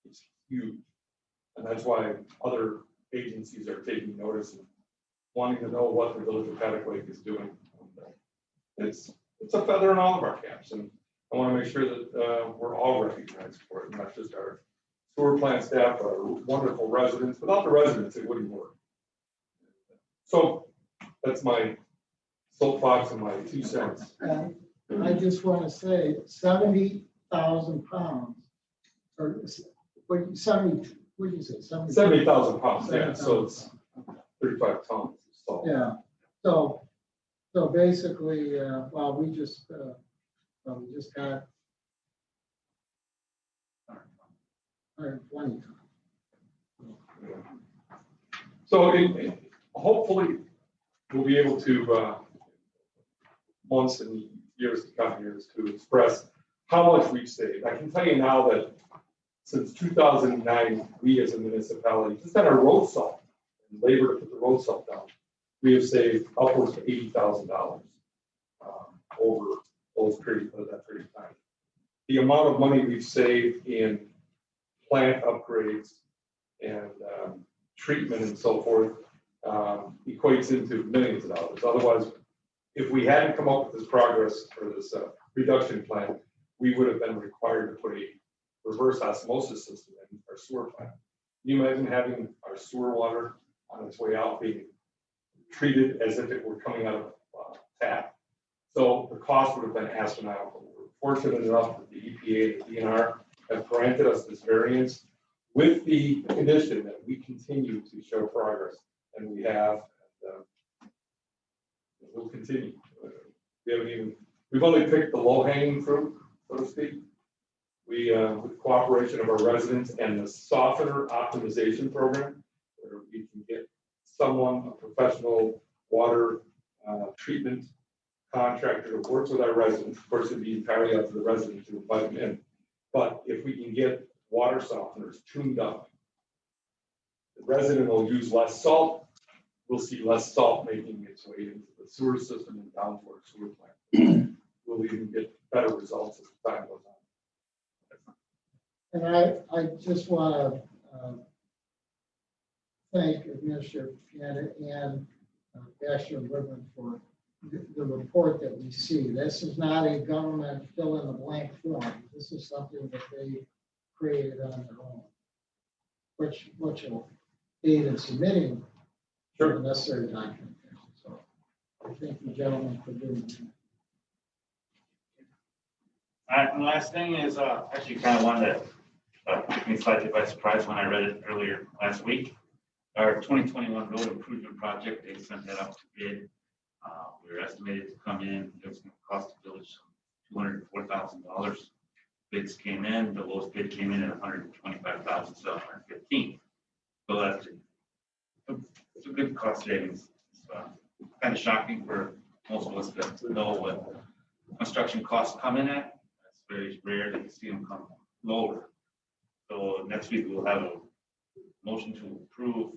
is huge. And that's why other agencies are taking notice and wanting to know what the village of Paddock Lake is doing. It's a feather in all of our caps, and I want to make sure that we're all recognized for it, not just our sewer plant staff, our wonderful residents. Without the residents, it wouldn't work. So that's my soapbox and my 2 cents. I just want to say 70,000 pounds, or what did you say? 70,000 pounds, yeah, so it's 35 tons of salt. Yeah, so basically, well, we just got 120 tons. So hopefully we'll be able to, months and years to come here, to express how much we've saved. I can tell you now that since 2009, we as a municipality, just on our road salt and labor to put the road salt down, we have saved upwards of $80,000 over that period of time. The amount of money we've saved in plant upgrades and treatment and so forth equates into millions of dollars. Otherwise, if we hadn't come up with this progress or this reduction plan, we would have been required to put a reverse osmosis system in our sewer plant. Can you imagine having our sewer water on its way out being treated as if it were coming out of a tap? So the cost would have been astronomical. We're fortunate enough that the EPA and the DNR have granted us this variance with the condition that we continue to show progress, and we have. We'll continue. We've only picked the low-hanging fruit, so to speak. We, with cooperation of our residents and the softener optimization program, where we can get someone, a professional water treatment contractor who works with our residents. Of course, it'd be entirely up to the resident to invite them in. But if we can get water softeners tuned up, the resident will use less salt. We'll see less salt making its way into the sewer system and down to our sewer plant. We'll even get better results as time goes on. And I just want to thank Administrator Piana and Asher Woodman for the report that we see. This is not a government fill in the blank form. This is something that they created on their own, which will aid in submitting the necessary documentation. So I thank the gentleman for doing that. All right, and the last thing is, actually kind of one that took me slightly by surprise when I read it earlier last week. Our 2021 road improvement project, they sent that out to bid. We were estimated to come in, it was going to cost the village $204,000. Bids came in, the lowest bid came in at $125,715. So that's it's a good cost savings. It's kind of shocking for most of us to know what construction costs come in at. It's very rare that you see them come lower. So next week we'll have a motion to approve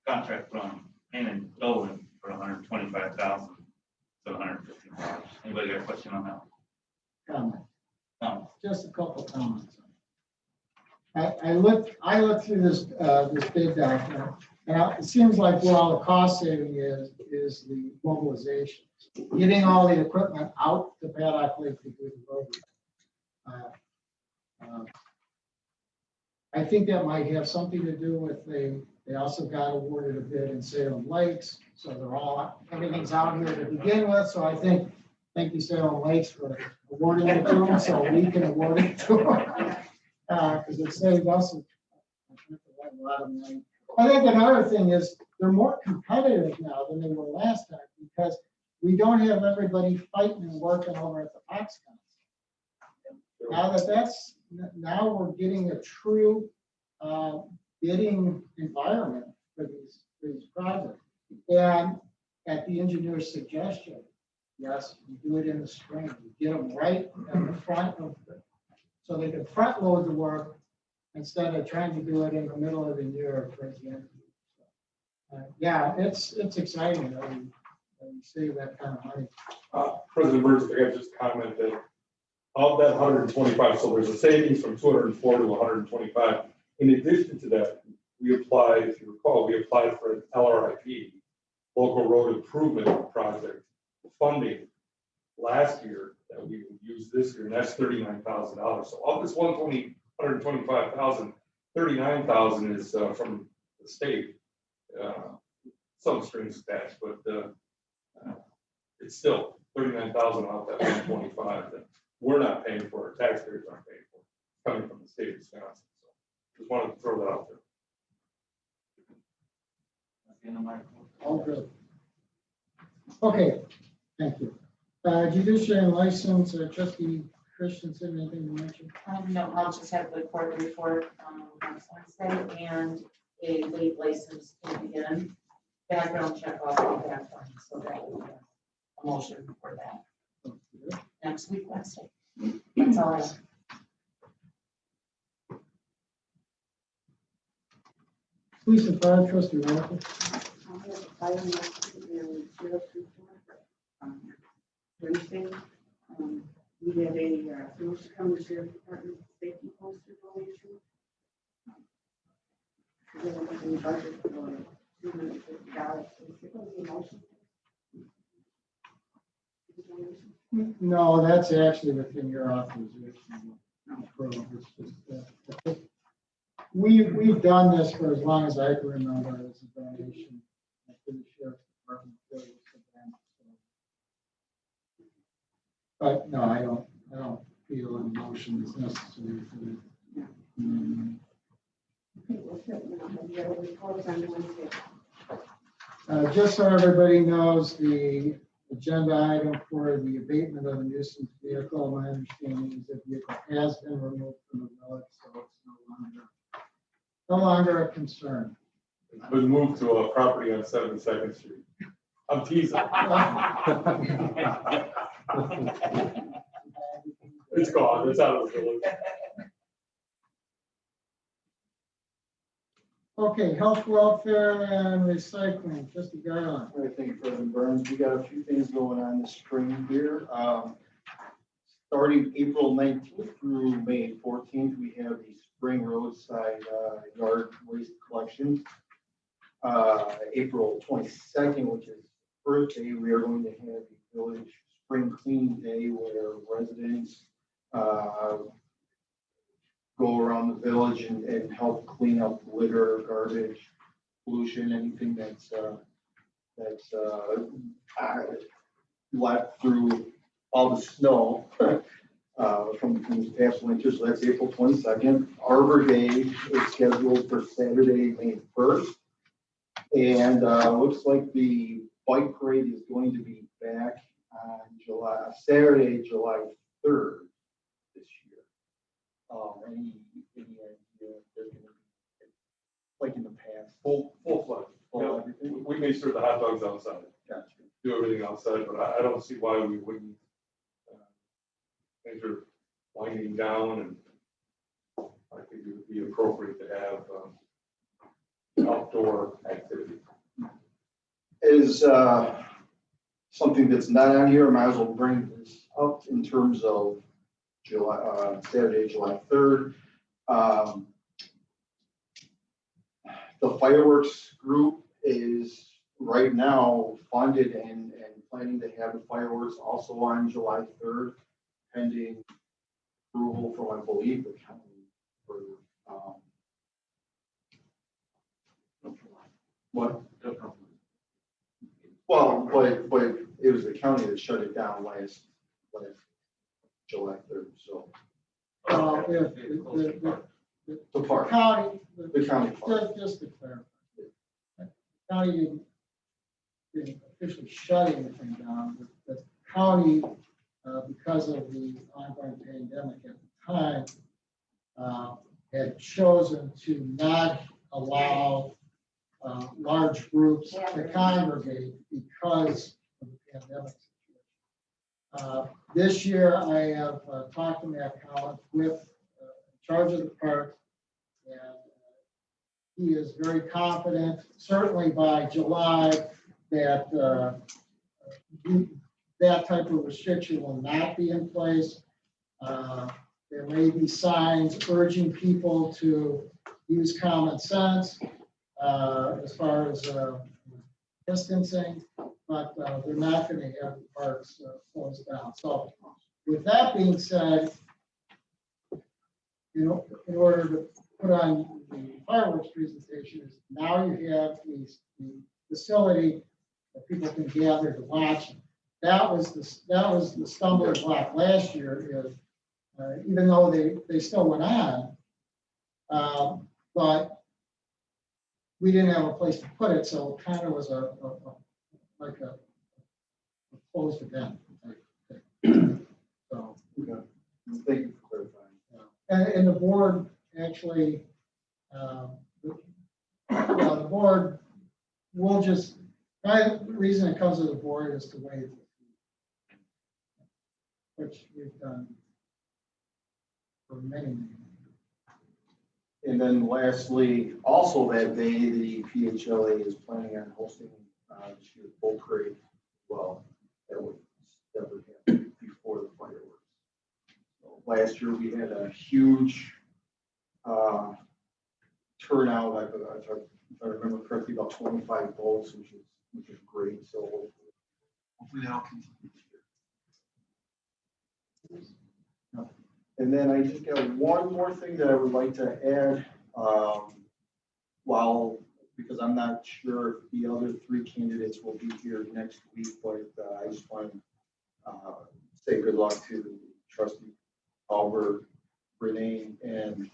contract from Hayman Dolan for $125,715. Anybody got a question on that? Comment. No. Just a couple comments. I looked through this bid document, and it seems like where all the cost saving is the mobilization, getting all the equipment out to Paddock Lake to do the road. I think that might have something to do with they also got awarded a bid in Salem Lakes, so everything's out here to begin with, so thank you Salem Lakes for awarding it to them, so we can award it to them. Because it saved us a lot of money. I think another thing is they're more competitive now than they were last time because we don't have everybody fighting and working over at the Foxconn. Now we're getting a true bidding environment for these projects. And at the engineer's suggestion, yes, you do it in the spring. You get them right at the front of the, so they can front load the work instead of trying to do it in the middle of the year towards the end of the year. Yeah, it's exciting that we save that kind of money. President Burns, I got just commented, of that 125, so there's a savings from 204 to 125. In addition to that, we applied, if you recall, we applied for an LRIP, local road improvement project funding last year that we would use this year, and that's $39,000. So of this 125,000, 39,000 is from the state. Some strings attached, but it's still 39,000 off that 125 that we're not paying for, our taxpayers aren't paying for, coming from the state of Wisconsin. So just wanted to throw that out there. That's the end of my. All good. Okay, thank you. Judiciary and license, Trustee Christensen, anything to mention? No, I'll just have the quarterly report next Wednesday and a late license to begin. Background check off the background, so that will be a motion for that next week, Wednesday. That's all I have. Police and fire, Trustee Walker. Wednesday, we have a North County Sheriff Department safety poster donation. We're looking at budget for $250. No, that's actually within your authorization. It's just, we've done this for as long as I can remember as a donation to the sheriff's department. But no, I don't feel an emotion is necessary for that. Just so everybody knows, the agenda item for the abatement of a nuisance vehicle, my understanding is that vehicle has been removed from the village, so it's no longer a concern. It's been moved to a property on 72nd Street. I'm teasing. It's gone, it's out of the village. Okay, health, welfare, and recycling, Trustee Garland. All right, thank you, President Burns. We got a few things going on this spring here. Starting April 19th through May 14th, we have the spring roadside yard waste collection. April 22nd, which is Earth Day, we are going to have the village spring cleaning day where residents go around the village and help clean up litter, garbage, pollution, anything that's left through all the snow from these past winters. So that's April 22nd. Arbor Day is scheduled for Saturday, May 1st. And looks like the bike parade is going to be back on Saturday, July 3rd this year. Any idea if there's gonna be, like in the past? Full flood. Full everything? We made sure the hot dogs outside, Gotcha. do everything outside, but I don't see why we wouldn't. Things are winding down, and I think it would be appropriate to have outdoor activity. Is something that's not on here, I might as well bring this up in terms of Saturday, July 3rd. The fireworks group is right now funded and planning to have the fireworks also on July 3rd, pending approval from, I believe, the county for What? Well, but it was the county that shut it down last July 3rd, so. If The park, county, the county park. just to clarify, the county didn't officially shut anything down, but the county, because of the ongoing pandemic at the time, had chosen to not allow large groups to congregate because of the pandemic situation. This year, I have talked to Matt Collins with in charge of the park, and he is very confident, certainly by July, that that type of restriction will not be in place. There may be signs urging people to use common sense as far as distancing, but they're not going to have the parks closed down. So with that being said, in order to put on the fireworks presentation, is now you have the facility that people can gather to watch. That was the stumbling block last year, is even though they still went on, but we didn't have a place to put it, so it kind of was like a closed event. So, Okay. Thank you for clarifying. and the board actually, the board will just, the reason it comes to the board is to waive the fee, which we've done for many years. And then lastly, also that day, the PHLA is planning on hosting this year's bull parade. Well, that would happen before the fireworks. So last year we had a huge turnout. If I remember correctly, about 25 bulls, which is great. So hopefully that'll continue this year. And then I just got one more thing that I would like to add. Because I'm not sure if the other three candidates will be here next week, but I just want to say good luck to Trustee Albert, Renee, and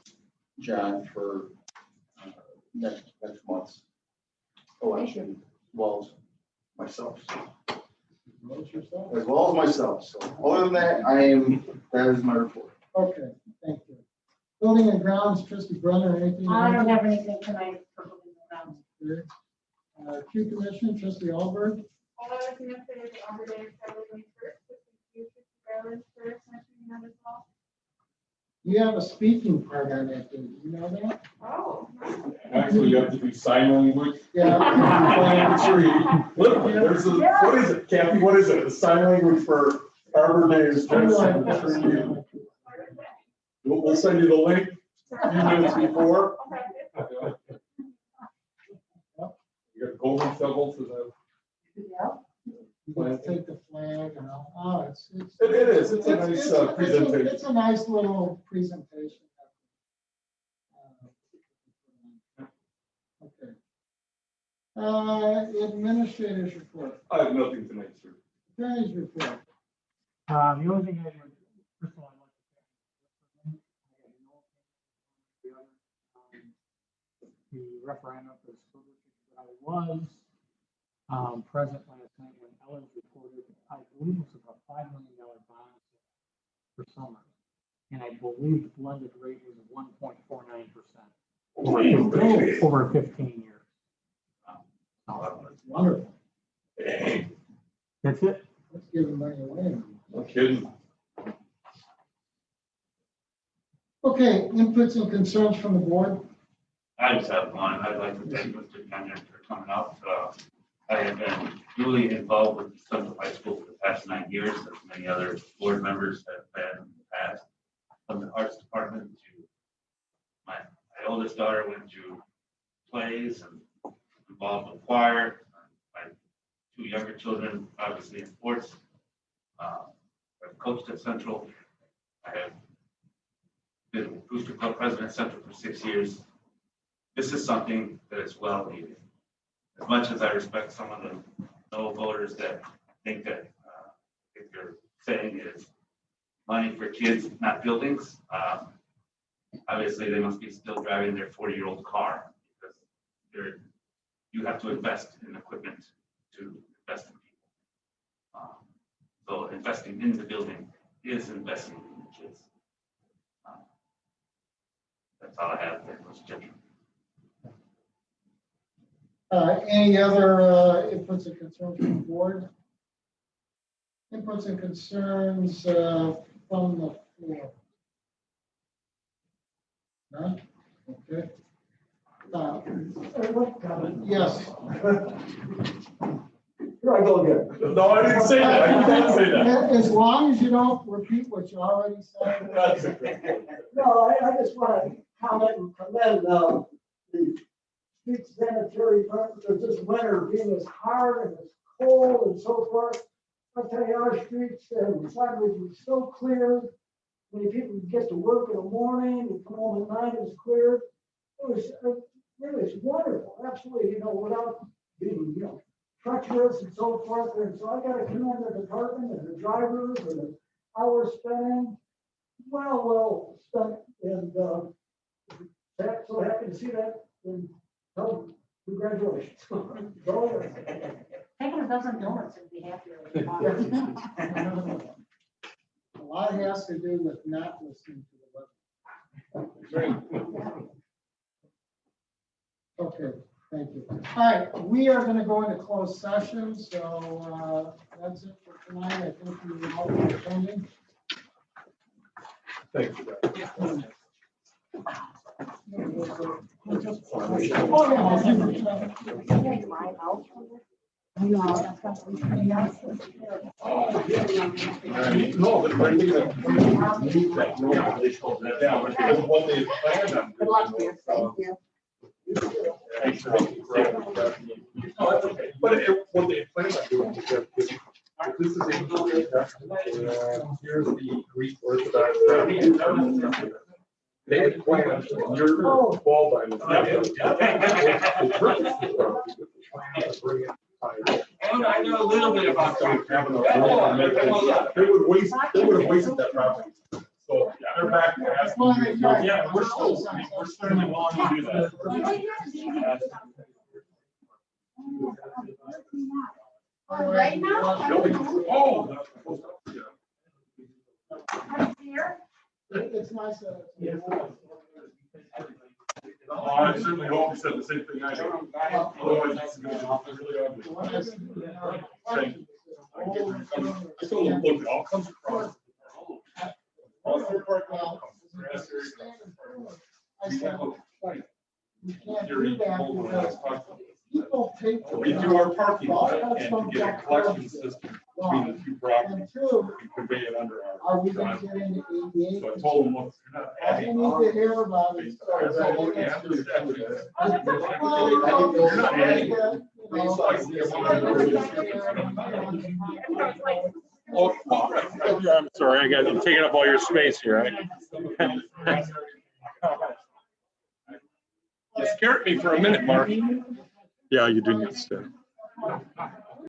John for next month's election, as well as myself. As well as myself. So other than that, that is my report. Okay, thank you. Building and grounds, Trustee Brunner, anything? I don't have anything tonight for building grounds. Good. Q Commission, Trustee Albert. All I was gonna say is the Arbor Day is February 1st, which is usually Maryland first, mentioning that as well. You have a speaking part on that, do you know that? Oh. Actually, you have to do sign language. Yeah. Look, there's what is it, Kathy? What is it? The sign language for Arbor Day is just. We'll send you the link a few minutes before. You got golden shovels to the. You gotta take the flag and all. Oh, It is. It's a nice presentation. It's a nice little presentation. Okay. Administrators report. I have nothing tonight, sir. Attorney's report. The only thing I would, first of all, the referendum for the school district that I was present last night when Ellen's reported, I believe it was about $5 million bond for summer. And I believe the blended rate was 1.49% over 15 years. That's wonderful. That's it. Let's give them money away. No kidding. Okay, inputs and concerns from the board. I just have one. I'd like to thank Mr. Kenyon for coming up. I have been really involved with Central High School for the past 9 years, as many other board members have been in the past. From the arts department to my oldest daughter went to plays and involved with choir. My 2 younger children, obviously in sports. I've coached at Central. I have been Booster Club president at Central for 6 years. This is something that is well needed. as much as I respect some of the no voters that think that, if you're saying is money for kids, not buildings, obviously they must be still driving their 40-year-old car because you have to invest in equipment to invest in people. So investing in the building is investing in the kids. That's all I have there, Mr. Chairman. Any other inputs and concerns from the board? Inputs and concerns from the floor? None? Okay. Yes. Here I go again. No, I didn't say that. I didn't say that. As long as you don't repeat what you already said. That's okay. No, I just want to comment and commend the street sanitary department for this winter being as hard and as cold and so forth. I tell you, our streets and sidewalks were so clear. Many people get to work in the morning, and come home at night, it's clear. It was really, it's wonderful, absolutely, without being, treacherous and so forth. And so I got to commend the department and the drivers and the hours spent, well spent. And so happy to see that. And congratulations. Taking a dozen donuts and be happier. A lot has to do with not listening to the weather. Okay, thank you. All right, we are going to go into closed session, so that's it for tonight. I think we all are attending. Thank you. No, but I think that yeah, because of what they planned on. Good luck to you. Thank you. Thanks for no, that's okay. But what they plan on doing is that this is here's the Greek Orthodox. They had planned, and you're ball by the I know a little bit about that. They would have wasted that property. So they're back to asking. Yeah, we're certainly willing to do that. Right now? Oh. Here? It's nice. I certainly hope you said the same thing I do. Otherwise, it's going to be really ugly. I told them, look, it all comes across. You can't do that because people take. We do our parking lot and to get a collection system between the two properties And two, and convey it under our. are we going to get into ADA? So I told them, look, you're not All adding. you need to hear about is. You're not adding. Oh, I'm sorry, I'm taking up all your space here. You scared me for a minute, Mark. Yeah, you do need to stay.